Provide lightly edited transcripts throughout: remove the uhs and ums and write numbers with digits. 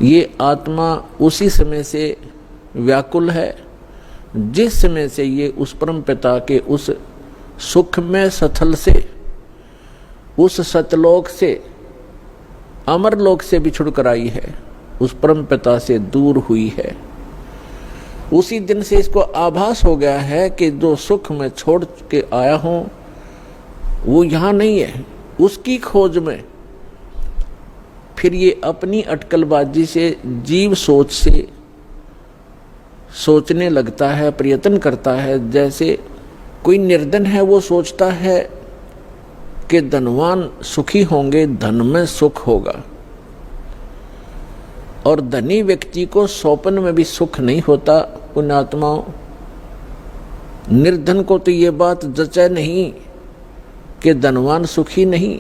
ये आत्मा उसी समय से व्याकुल है जिस समय से ये उस परम पिता के उस सुखमय स्थल से, उस सतलोक से, अमरलोक से बिछुड़ कर आई है, उस परम पिता से दूर हुई है। उसी दिन से इसको आभास हो गया है कि जो सुख मैं छोड़ के आया हूं वो यहां नहीं है। उसकी खोज में फिर ये अपनी अटकलबाजी से, जीव सोच से सोचने लगता है, प्रयत्न करता है। जैसे कोई निर्धन है, वो सोचता है कि धनवान सुखी होंगे, धन में सुख होगा। और धनी व्यक्ति को स्वप्न में भी सुख नहीं होता। पुण्यात्माओं, निर्धन को तो ये बात जचे नहीं कि धनवान सुखी नहीं,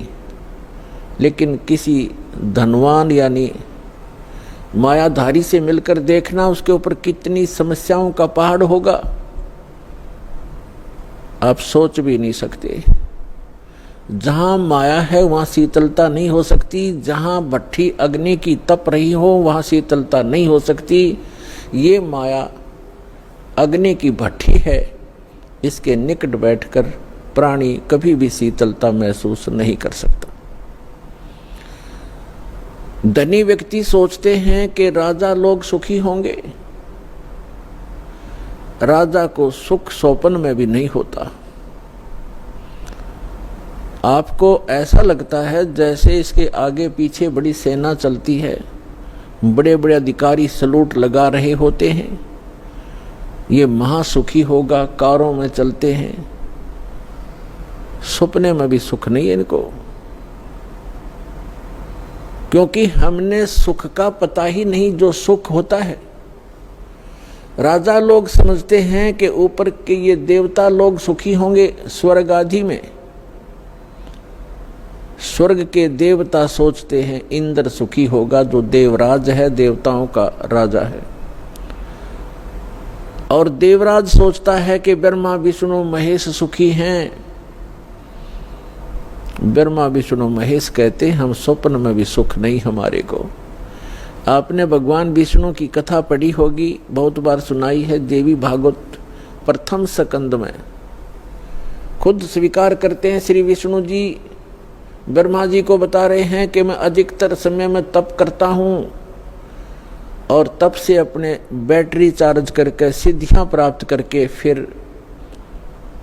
लेकिन किसी धनवान यानी मायाधारी से मिलकर देखना उसके ऊपर कितनी समस्याओं का पहाड़ होगा, आप सोच भी नहीं सकते। जहां माया है वहां शीतलता नहीं हो सकती, जहां भट्ठी अग्नि की तप रही हो वहां शीतलता नहीं हो सकती। ये माया अग्नि की भट्ठी है, इसके निकट बैठकर प्राणी कभी भी शीतलता महसूस नहीं कर सकता। धनी व्यक्ति सोचते हैं कि राजा लोग सुखी होंगे। राजा को सुख स्वप्न में भी नहीं होता। आपको ऐसा लगता है जैसे इसके आगे पीछे बड़ी सेना चलती है, बड़े बड़े अधिकारी सलूट लगा रहे होते हैं, ये महासुखी होगा, कारों में चलते हैं। सपने में भी सुख नहीं है इनको, क्योंकि हमने सुख का पता ही नहीं जो सुख होता है। राजा लोग समझते हैं कि ऊपर के ये देवता लोग सुखी होंगे स्वर्ग आदि में। स्वर्ग के देवता सोचते हैं इंद्र सुखी होगा, जो देवराज है, देवताओं का राजा है। और देवराज सोचता है कि ब्रह्मा विष्णु महेश सुखी हैं। ब्रह्मा विष्णु महेश कहते हैं हम स्वप्न में भी सुख नहीं हमारे को। आपने भगवान विष्णु की कथा पढ़ी होगी, बहुत बार सुनाई है। देवी भागवत प्रथम स्कंद में खुद स्वीकार करते हैं श्री विष्णु जी, ब्रह्मा जी को बता रहे हैं कि मैं अधिकतर समय में तप करता हूं और तप से अपने बैटरी चार्ज करके सिद्धियां प्राप्त करके फिर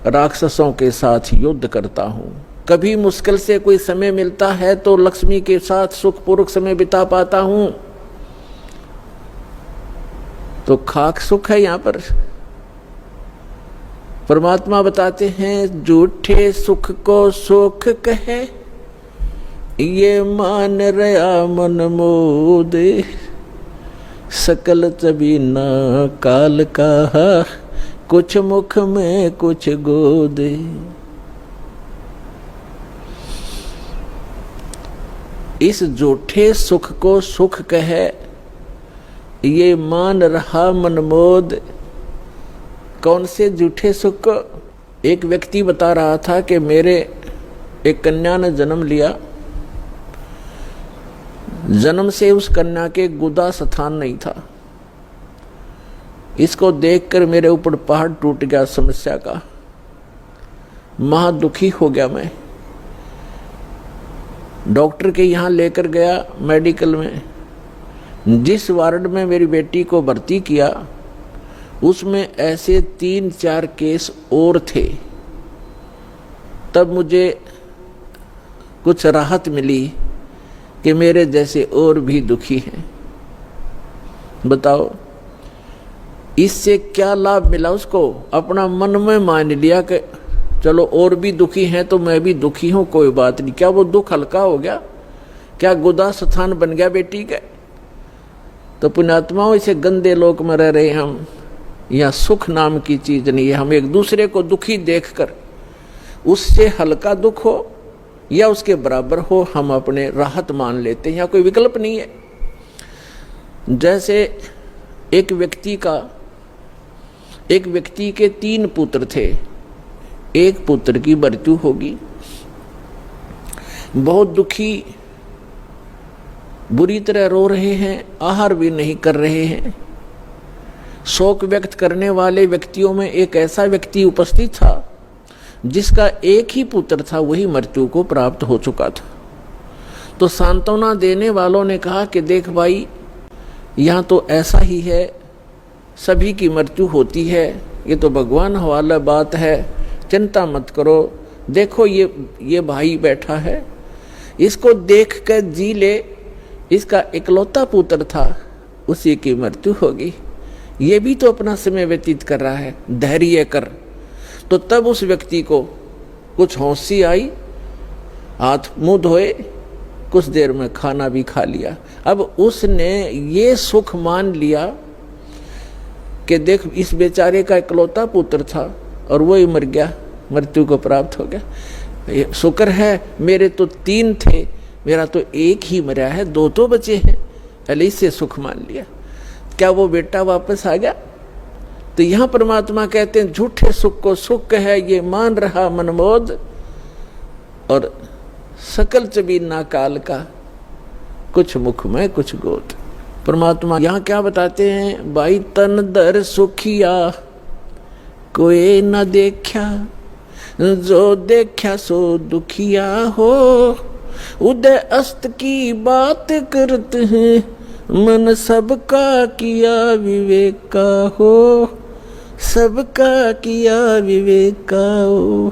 राक्षसों के साथ युद्ध करता हूं। कभी मुश्किल से कोई समय मिलता है तो लक्ष्मी के साथ सुखपूर्वक समय बिता पाता हूं। तो खाक सुख है यहां पर। परमात्मा बताते हैं झूठे सुख को सुख कहे, ये मान रहा मन मोद, सकल चबीना काल का, कुछ मुख में कुछ गोद। इस झूठे सुख को सुख कहे, ये मान रहा मनमोद। कौन से झूठे सुख को? एक व्यक्ति बता रहा था कि मेरे एक कन्या ने जन्म लिया, जन्म से उस कन्या के गुदा स्थान नहीं था। इसको देखकर मेरे ऊपर पहाड़ टूट गया समस्या का। महा दुखी हो गया मैं। डॉक्टर के यहाँ लेकर गया मेडिकल में। जिस वार्ड में मेरी बेटी को भर्ती किया उसमें ऐसे 3-4 केस और थे। तब मुझे कुछ राहत मिली कि मेरे जैसे और भी दुखी हैं। बताओ इससे क्या लाभ मिला उसको? अपना मन में मान लिया कि चलो और भी दुखी हैं तो मैं भी दुखी हूं, कोई बात नहीं। क्या वो दुख हल्का हो गया? क्या गुदा स्थान बन गया बेटी का? तो पुण्यात्माओं, इसे गंदे लोक में रह रहे हम। यहाँ सुख नाम की चीज नहीं है। हम एक दूसरे को दुखी देखकर उससे हल्का दुख हो या उसके बराबर हो हम अपने राहत मान लेते हैं। यहाँ कोई विकल्प नहीं है। जैसे एक व्यक्ति के 3 पुत्र थे। एक पुत्र की मृत्यु होगी, बहुत दुखी बुरी तरह रो रहे हैं, आहार भी नहीं कर रहे हैं। शोक व्यक्त करने वाले व्यक्तियों में एक ऐसा व्यक्ति उपस्थित था जिसका एक ही पुत्र था, वही मृत्यु को प्राप्त हो चुका था। तो सांत्वना देने वालों ने कहा कि देख भाई, यहाँ तो ऐसा ही है, सभी की मृत्यु होती है, ये तो भगवान वाला बात है, चिंता मत करो। देखो ये भाई बैठा है, इसको देख कर जी ले, इसका इकलौता पुत्र था, उसी की मृत्यु होगी, ये भी तो अपना समय व्यतीत कर रहा है, धैर्य कर। तो तब उस व्यक्ति को कुछ होशी आई, हाथ मुंह धोए, कुछ देर में खाना भी खा लिया। अब उसने ये सुख मान लिया कि देख इस बेचारे का इकलौता पुत्र था और वही मर गया, मृत्यु को प्राप्त हो गया। शुक्र है मेरे तो 3 थे, मेरा तो एक ही मरा है, 2 तो बचे हैं, पहले इससे सुख मान लिया। क्या वो बेटा वापस आ गया? तो यहां परमात्मा कहते हैं झूठे सुख को सुख है ये मान रहा मनमोद, और सकल चबीना काल का, कुछ मुख में कुछ गोद। परमात्मा यहां क्या बताते हैं? भाई तन दर सुखिया कोई न देखा, जो देखा सो दुखिया हो, उदय अस्त की बात करते हैं, मन सबका किया विवेक का हो, सबका किया विवेक का हो।